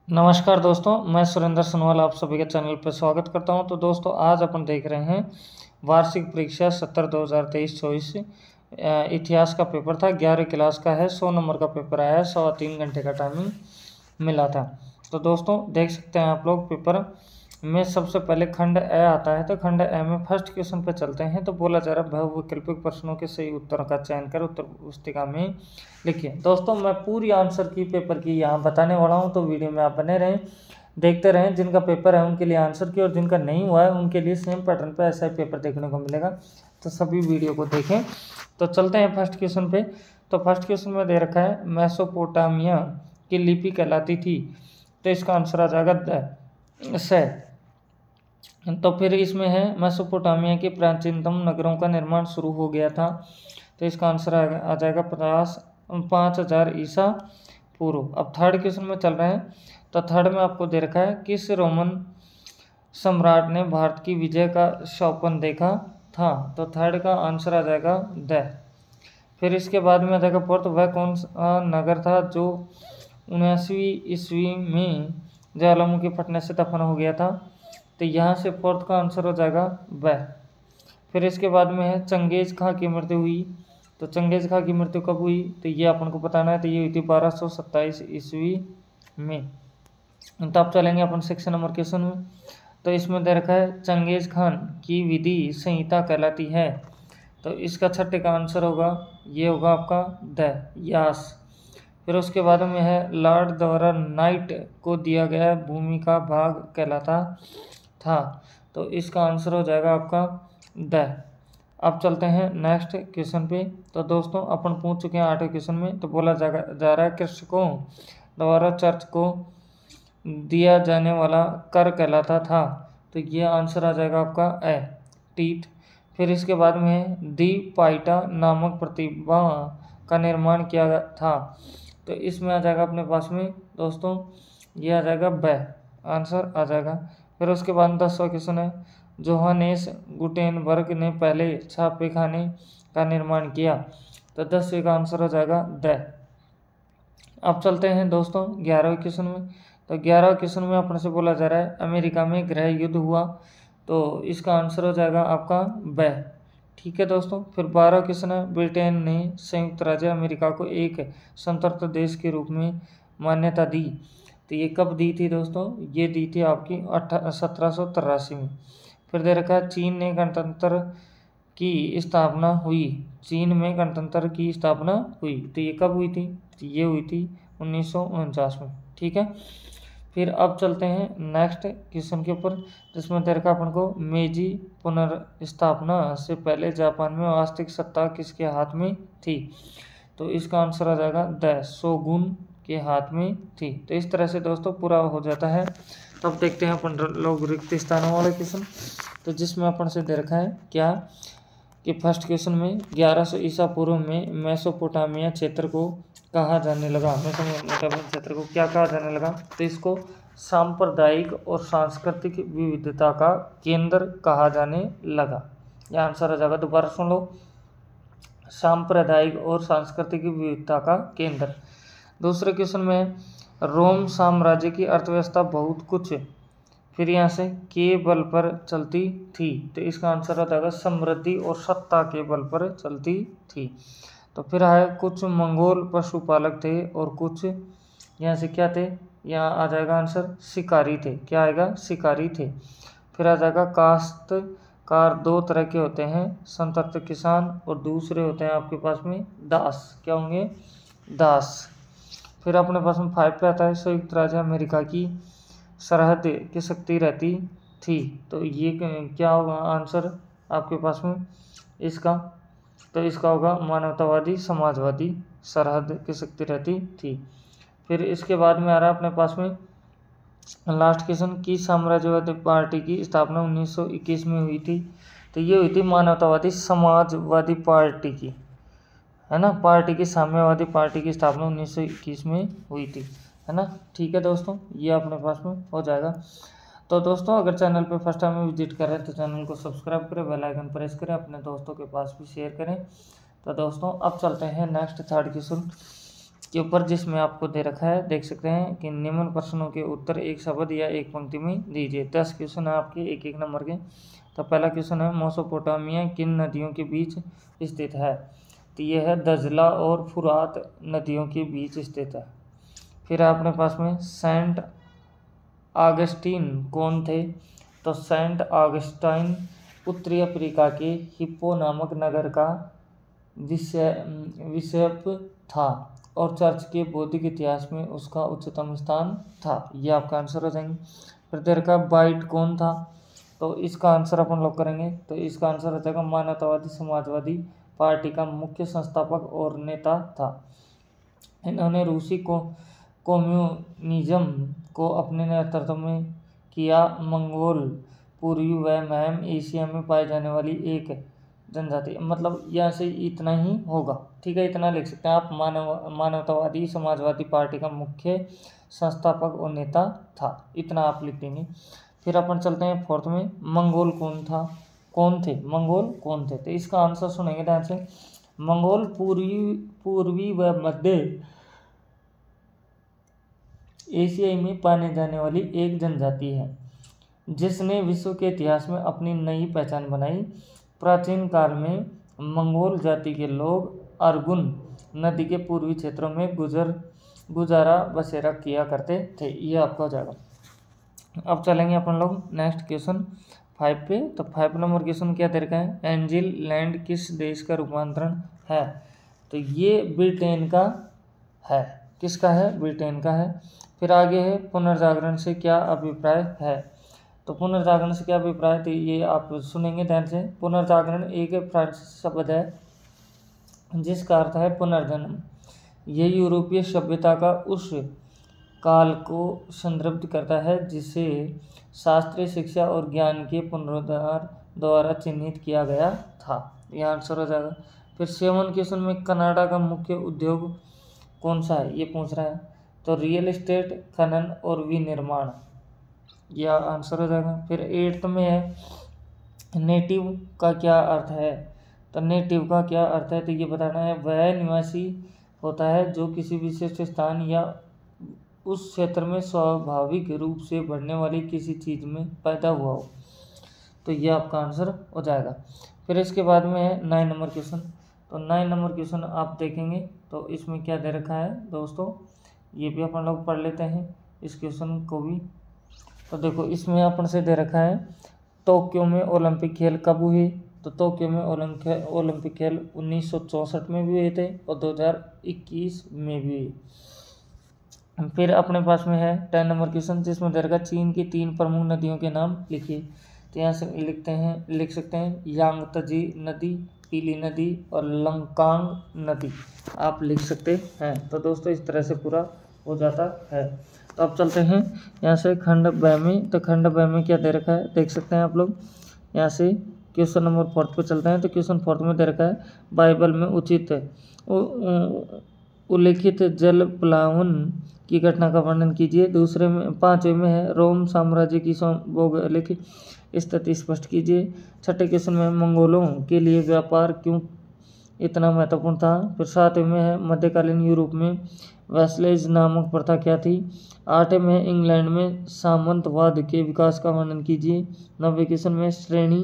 नमस्कार दोस्तों, मैं सुरेंद्र सनवाल आप सभी के चैनल पर स्वागत करता हूं। तो दोस्तों आज अपन देख रहे हैं वार्षिक परीक्षा 70/2023-24 इतिहास का पेपर था। 11वीं क्लास का है, 100 नंबर का पेपर आया है। 3.25 घंटे का टाइमिंग मिला था। तो दोस्तों देख सकते हैं आप लोग पेपर में सबसे पहले खंड ए आता है। तो खंड ए में फर्स्ट क्वेश्चन पे चलते हैं। तो बोला जा रहा है बहुवैकल्पिक प्रश्नों के सही उत्तरों का चयन कर उत्तर पुस्तिका में लिखिए। दोस्तों मैं पूरी आंसर की पेपर की यहाँ बताने वाला हूँ, तो वीडियो में आप बने रहें, देखते रहें। जिनका पेपर है उनके लिए आंसर की, और जिनका नहीं हुआ है उनके लिए सेम पैटर्न पे ऐसा ही पेपर देखने को मिलेगा। तो सभी वीडियो को देखें। तो चलते हैं फर्स्ट क्वेश्चन पे। तो फर्स्ट क्वेश्चन में दे रखा है मेसोपोटामिया की लिपि कहलाती थी। तो इसका आंसर आ जाएगा से। तो फिर इसमें है मेसोपोटामिया के प्राचीनतम नगरों का निर्माण शुरू हो गया था। तो इसका आंसर आ जाएगा 5000 ईसा पूर्व। अब थर्ड क्वेश्चन में चल रहे हैं। तो थर्ड में आपको दे रखा है किस रोमन सम्राट ने भारत की विजय का स्वप्न देखा था। तो थर्ड का आंसर आ जाएगा द। फिर इसके बाद में आ जाएगा फोर्थ, वह कौन सा नगर था जो 79वीं ईस्वी में ज्वालामुखी फटने से दफन हो गया था। तो यहाँ से फोर्थ का आंसर हो जाएगा वह। फिर इसके बाद में है चंगेज खां की मृत्यु हुई। तो चंगेज खां की मृत्यु कब हुई, तो ये अपन को बताना है। तो ये हुई थी 1227 ईस्वी में। तो अब चलेंगे अपन 6 नंबर क्वेश्चन में। तो इसमें दे रखा है चंगेज खान की विधि संहिता कहलाती है। तो इसका छठे का आंसर होगा, ये होगा आपका द यास। फिर उसके बाद में है लॉर्ड द्वारा नाइट को दिया गया भूमि का भाग कहलाता था। तो इसका आंसर हो जाएगा आपका द। अब चलते हैं नेक्स्ट क्वेश्चन पे। तो दोस्तों अपन पूछ चुके हैं 8वें क्वेश्चन में। तो बोला जा रहा है कृषकों द्वारा चर्च को दिया जाने वाला कर कहलाता था। तो ये आंसर आ जाएगा आपका ए टीथ। फिर इसके बाद में है दी पाइटा नामक प्रतिभा का निर्माण किया था। तो इसमें आ जाएगा अपने पास में दोस्तों, ये आ जाएगा ब, आंसर आ जाएगा। फिर उसके बाद 10वां क्वेश्चन है जोहानेस गुटेनबर्ग ने पहले छापे खाने का निर्माण किया। तो 10वें का आंसर हो जाएगा द। अब चलते हैं दोस्तों 11वें क्वेश्चन में। तो 11वें क्वेश्चन में अपने से बोला जा रहा है अमेरिका में गृह युद्ध हुआ। तो इसका आंसर हो जाएगा आपका ब। ठीक है दोस्तों। फिर 12वां क्वेश्चन है ब्रिटेन ने संयुक्त राज्य अमेरिका को एक स्वतंत्र देश के रूप में मान्यता दी। तो ये कब दी थी दोस्तों, ये दी थी आपकी 1783 में। फिर दे रखा है चीन ने गणतंत्र की स्थापना हुई। चीन में गणतंत्र की स्थापना हुई। तो ये कब हुई थी, तो ये हुई थी 1949 में। ठीक है। फिर अब चलते हैं नेक्स्ट क्वेश्चन के ऊपर, जिसमें दे रखा अपन को मेजी पुनर्स्थापना से पहले जापान में वास्तविक सत्ता किसके हाथ में थी। तो इसका आंसर आ जाएगा द शोगुन के हाथ में थी। तो इस तरह से दोस्तों पूरा हो जाता है। तो अब देखते हैं अपन लोग रिक्त स्थानों वाले क्वेश्चन। तो जिसमें अपन से दे रखा है क्या कि फर्स्ट क्वेश्चन में 1100 ईसा पूर्व में मेसोपोटामिया क्षेत्र को कहा जाने लगा। मेसोपोटामिया क्षेत्र को क्या कहा जाने लगा, तो इसको सांप्रदायिक और सांस्कृतिक विविधता का केंद्र कहा जाने लगा। यह आंसर आ जाएगा, दोबारा सुन लो, सांप्रदायिक और सांस्कृतिक विविधता का केंद्र। दूसरे क्वेश्चन में रोम साम्राज्य की अर्थव्यवस्था बहुत कुछ, फिर यहाँ से के बल पर चलती थी। तो इसका आंसर आ जाएगा समृद्धि और सत्ता के बल पर चलती थी। तो फिर है कुछ मंगोल पशुपालक थे और कुछ यहाँ से क्या थे, यहाँ आ जाएगा आंसर शिकारी थे। क्या आएगा, शिकारी थे। फिर आ जाएगा काश्तकार दो तरह के होते हैं, संतप्त किसान और दूसरे होते हैं आपके पास में दास। क्या होंगे, दास। फिर अपने पास में 5 पे आता है संयुक्त राज्य अमेरिका की सरहद की शक्ति रहती थी। तो ये क्या होगा आंसर आपके पास में इसका, तो इसका होगा मानवतावादी समाजवादी सरहद की शक्ति रहती थी। फिर इसके बाद में आ रहा है अपने पास में लास्ट क्वेश्चन की साम्राज्यवादी पार्टी की स्थापना 1921 में हुई थी। तो ये हुई थी मानवतावादी समाजवादी पार्टी की, है ना, पार्टी की साम्यवादी पार्टी की स्थापना 1921 में हुई थी, है ना। ठीक है दोस्तों, ये अपने पास में हो जाएगा। तो दोस्तों अगर चैनल पे फर्स्ट टाइम विजिट कर रहे हैं तो चैनल को सब्सक्राइब करें, बेल आइकन प्रेस करें, अपने दोस्तों के पास भी शेयर करें। तो दोस्तों अब चलते हैं नेक्स्ट थर्ड क्वेश्चन के ऊपर, जिसमें आपको दे रखा है, देख सकते हैं कि निम्न प्रश्नों के उत्तर एक शब्द या एक पंक्ति में दीजिए। 10 क्वेश्चन है आपके एक एक नंबर के। तो पहला क्वेश्चन है, मेसोपोटामिया किन नदियों के बीच स्थित है? तो ये है दजला और फुरात नदियों के बीच स्थित है। फिर अपने पास में सेंट ऑगस्टीन कौन थे? तो सेंट ऑगस्टाइन उत्तरी अफ्रीका के हिप्पो नामक नगर का बिशप था और चर्च के बौद्धिक इतिहास में उसका उच्चतम स्थान था। ये आपका आंसर हो जाएंगे। फिर देर का बाइट कौन था? तो इसका आंसर अपन लोग करेंगे। तो इसका आंसर हो जाएगा मानवतावादी समाजवादी पार्टी का मुख्य संस्थापक और नेता था। इन्होंने रूसी को कम्युनिज्म को अपने नेतृत्व में किया। मंगोल पूर्वी व मध्य एशिया में पाई जाने वाली एक जनजाति, मतलब यहाँ से इतना ही होगा, ठीक है, इतना लिख सकते हैं आप। मानवतावादी समाजवादी पार्टी का मुख्य संस्थापक और नेता था, इतना आप लिख देंगे। फिर अपन चलते हैं फोर्थ में, मंगोल कौन थे? मंगोल कौन थे? तो इसका आंसर सुनेंगे ध्यान से। मंगोल पूर्वी व मध्य एशिया में पाने जाने वाली एक जनजाति है जिसने विश्व के इतिहास में अपनी नई पहचान बनाई। प्राचीन काल में मंगोल जाति के लोग अर्गुन नदी के पूर्वी क्षेत्रों में गुजारा बसेरा किया करते थे। ये आपका हो जाएगा। अब चलेंगे अपन लोग नेक्स्ट क्वेश्चन 5 पे। तो 5 नंबर क्वेश्चन क्या दे रखा है? एंजिल लैंड किस देश का रूपांतरण है? तो ये ब्रिटेन का है। किसका है? ब्रिटेन का है। फिर आगे है, पुनर्जागरण से क्या अभिप्राय है? तो पुनर्जागरण से क्या अभिप्राय? तो ये आप सुनेंगे ध्यान से। पुनर्जागरण एक फ्रांसीसी शब्द है जिसका अर्थ है पुनर्जन्म। ये यूरोपीय सभ्यता का उस काल को संदर्भित करता है जिसे शास्त्रीय शिक्षा और ज्ञान के पुनरुद्धार द्वारा चिन्हित किया गया था। यह आंसर हो जाएगा। फिर 7 क्वेश्चन में कनाडा का मुख्य उद्योग कौन सा है? ये पूछ रहा है। तो रियल एस्टेट, खनन और विनिर्माण, यह आंसर हो जाएगा। फिर 8 में है, नेटिव का क्या अर्थ है? तो नेटिव का क्या अर्थ है? तो ये बताना है, वह निवासी होता है जो किसी विशिष्ट स्थान या उस क्षेत्र में स्वाभाविक रूप से बढ़ने वाली किसी चीज़ में पैदा हुआ हो। तो ये आपका आंसर हो जाएगा। फिर इसके बाद में है 9 नंबर क्वेश्चन। तो 9 नंबर क्वेश्चन आप देखेंगे तो इसमें क्या दे रखा है दोस्तों, ये भी अपन लोग पढ़ लेते हैं इस क्वेश्चन को भी। तो देखो इसमें अपन से दे रखा है, टोक्यो में ओलंपिक खेल कब हुए? तो टोक्यो में ओलंपिक खेल 1964 में भी हुए थे और 2021 में भी हुए। फिर अपने पास में है 10 नंबर क्वेश्चन जिसमें दे रखा चीन की 3 प्रमुख नदियों के नाम लिखिए। तो यहाँ से लिख सकते हैं यांगत्जे नदी, पीली नदी और लंकांग नदी, आप लिख सकते हैं। तो दोस्तों इस तरह से पूरा हो जाता है। तो अब चलते हैं यहाँ से खंड ब में। तो खंड ब में क्या दे रखा है देख सकते हैं आप लोग। यहाँ से क्वेश्चन नंबर 4 पे चलते हैं। तो क्वेश्चन 4 में दे रखा है, बाइबल में उचित उल्लेखित जल प्लावन की घटना का वर्णन कीजिए। दूसरे में 5वें में है, रोम साम्राज्य की भौगोलिक स्थिति स्पष्ट कीजिए। छठे क्वेश्चन में मंगोलों के लिए व्यापार क्यों इतना महत्वपूर्ण था। फिर 7वें में है, मध्यकालीन यूरोप में वेस्लेज नामक प्रथा क्या थी। 8वें में इंग्लैंड में सामंतवाद के विकास का वर्णन कीजिए। 9वें क्वेश्चन में श्रेणी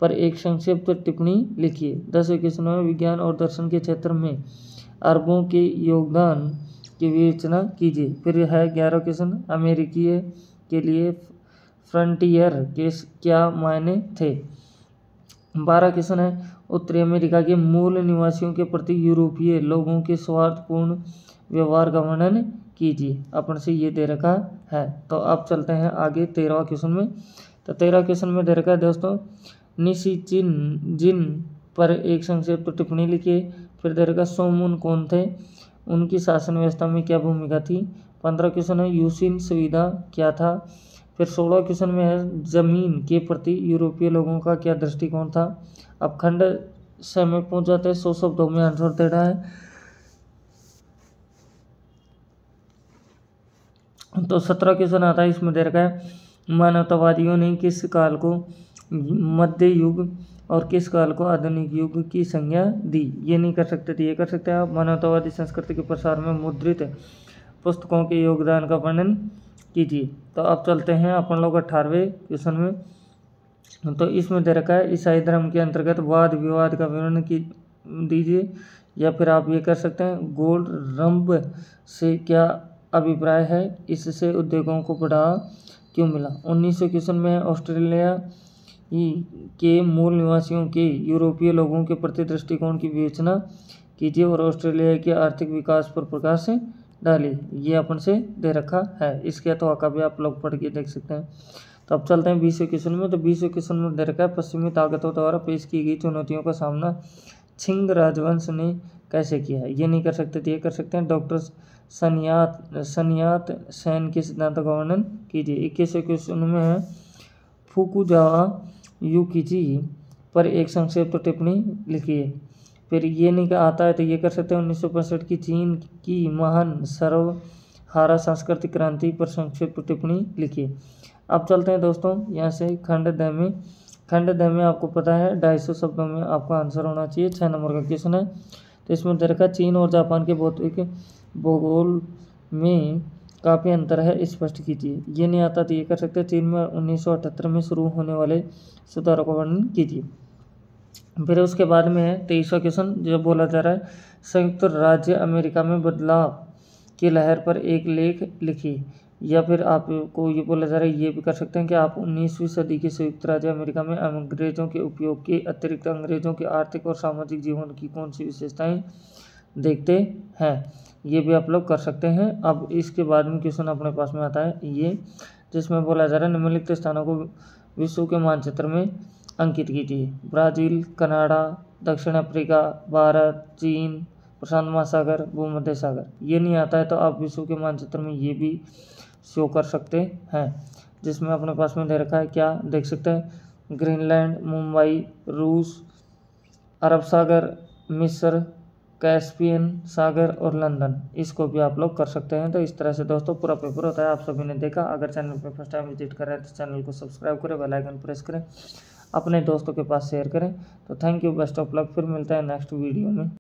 पर एक संक्षिप्त टिप्पणी लिखिए। 10वें क्वेश्चन में विज्ञान और दर्शन के क्षेत्र में अरबों के योगदान की विवेचना कीजिए। फिर है 11वां क्वेश्चन, अमेरिकी के लिए फ्रंटियर के क्या मायने थे। 12 क्वेश्चन है, उत्तरी अमेरिका के मूल निवासियों के प्रति यूरोपीय लोगों के स्वार्थपूर्ण व्यवहार का वर्णन कीजिए। अपन से ये दे रखा है। तो अब चलते हैं आगे 13वां क्वेश्चन में। तो 13 क्वेश्चन में दे रखा है दोस्तों, निशिचिन पर एक संक्षिप्त टिप्पणी लिखिए। फिर दे रखा सोमून कौन थे, उनकी शासन व्यवस्था में क्या भूमिका थी। 15 क्वेश्चन है, यूसिन सुविधा क्या था। फिर 16 क्वेश्चन में है, जमीन के प्रति यूरोपीय लोगों का क्या दृष्टिकोण था। अब खंड से में पहुंच जाते हैं, 100 शब्दों में आंसर दे रहा है। तो 17 क्वेश्चन आता है, इसमें दे रखा है, मानवतावादियों ने किस काल को मध्य युग और किस काल को आधुनिक युग की संज्ञा दी। ये नहीं कर सकते थे, ये कर सकते हैं आप। मानवतावादी संस्कृति के प्रसार में मुद्रित पुस्तकों के योगदान का वर्णन कीजिए। तो अब चलते हैं अपन लोग 18वें क्वेश्चन में। तो इसमें दे रखा है ईसाई धर्म के अंतर्गत वाद विवाद का विवरण की दीजिए, या फिर आप ये कर सकते हैं गोल्डरम्ब से क्या अभिप्राय है, इससे उद्योगों को बढ़ावा क्यों मिला। 1900 क्वेश्चन में ऑस्ट्रेलिया के मूल निवासियों के यूरोपीय लोगों के प्रति दृष्टिकोण की विवेचना कीजिए और ऑस्ट्रेलिया के आर्थिक विकास पर प्रकाश डालिए। ये अपन से दे रखा है, इसके अथवा का भी आप लोग पढ़ के देख सकते हैं। तो अब चलते हैं 20वें क्वेश्चन में। तो 20वें क्वेश्चन में दे रखा है पश्चिमी ताकतों द्वारा पेश की गई चुनौतियों का सामना छिंग राजवंश ने कैसे किया है। ये नहीं कर सकते थे, ये कर सकते हैं डॉक्टर सन्यात सेन के सिद्धांतों का वर्णन कीजिए। 21वें क्वेश्चन में है फुकुजावा युकिची पर एक संक्षिप्त टिप्पणी लिखिए। फिर ये नहीं आता है तो ये कर सकते हैं 1965 की चीन की महान सर्वहारा सांस्कृतिक क्रांति पर संक्षिप्त टिप्पणी लिखिए। अब चलते हैं दोस्तों यहाँ से खंड द में। खंड द में आपको पता है 250 शब्दों में आपका आंसर होना चाहिए। 6 नंबर का क्वेश्चन है। तो इसमें दे रखा चीन और जापान के भौतिक भूगोल में काफ़ी अंतर है, स्पष्ट कीजिए। ये नहीं आता तो ये कर सकते हैं चीन में 1978 में शुरू होने वाले सुधारों का वर्णन कीजिए। फिर उसके बाद में है 23वां क्वेश्चन जो बोला जा रहा है संयुक्त राज्य अमेरिका में बदलाव की लहर पर एक लेख लिखिए। या फिर आपको ये बोला जा रहा है, ये भी कर सकते हैं कि आप 19वीं सदी के संयुक्त राज्य अमेरिका में अंग्रेजों के उपयोग के अतिरिक्त अंग्रेजों के आर्थिक और सामाजिक जीवन की कौन सी विशेषताएं देखते हैं। ये भी आप लोग कर सकते हैं। अब इसके बाद में क्वेश्चन अपने पास में आता है ये, जिसमें बोला जा रहा है निम्नलिखित स्थानों को विश्व के मानचित्र में अंकित कीजिए। ब्राज़ील, कनाडा, दक्षिण अफ्रीका, भारत, चीन, प्रशांत महासागर, भूमध्य सागर। ये नहीं आता है तो आप विश्व के मानचित्र में ये भी शो कर सकते हैं, जिसमें अपने पास में दे रखा है क्या देख सकते हैं ग्रीनलैंड, मुंबई, रूस, अरब सागर, मिस्र, कैस्पियन सागर और लंदन। इसको भी आप लोग कर सकते हैं। तो इस तरह से दोस्तों पूरा पेपर होता है, आप सभी ने देखा। अगर चैनल पे फर्स्ट टाइम विजिट कर रहे हैं तो चैनल को सब्सक्राइब करें, बेल आइकन प्रेस करें, अपने दोस्तों के पास शेयर करें। तो thank you, best of luck. फिर मिलता है नेक्स्ट वीडियो में।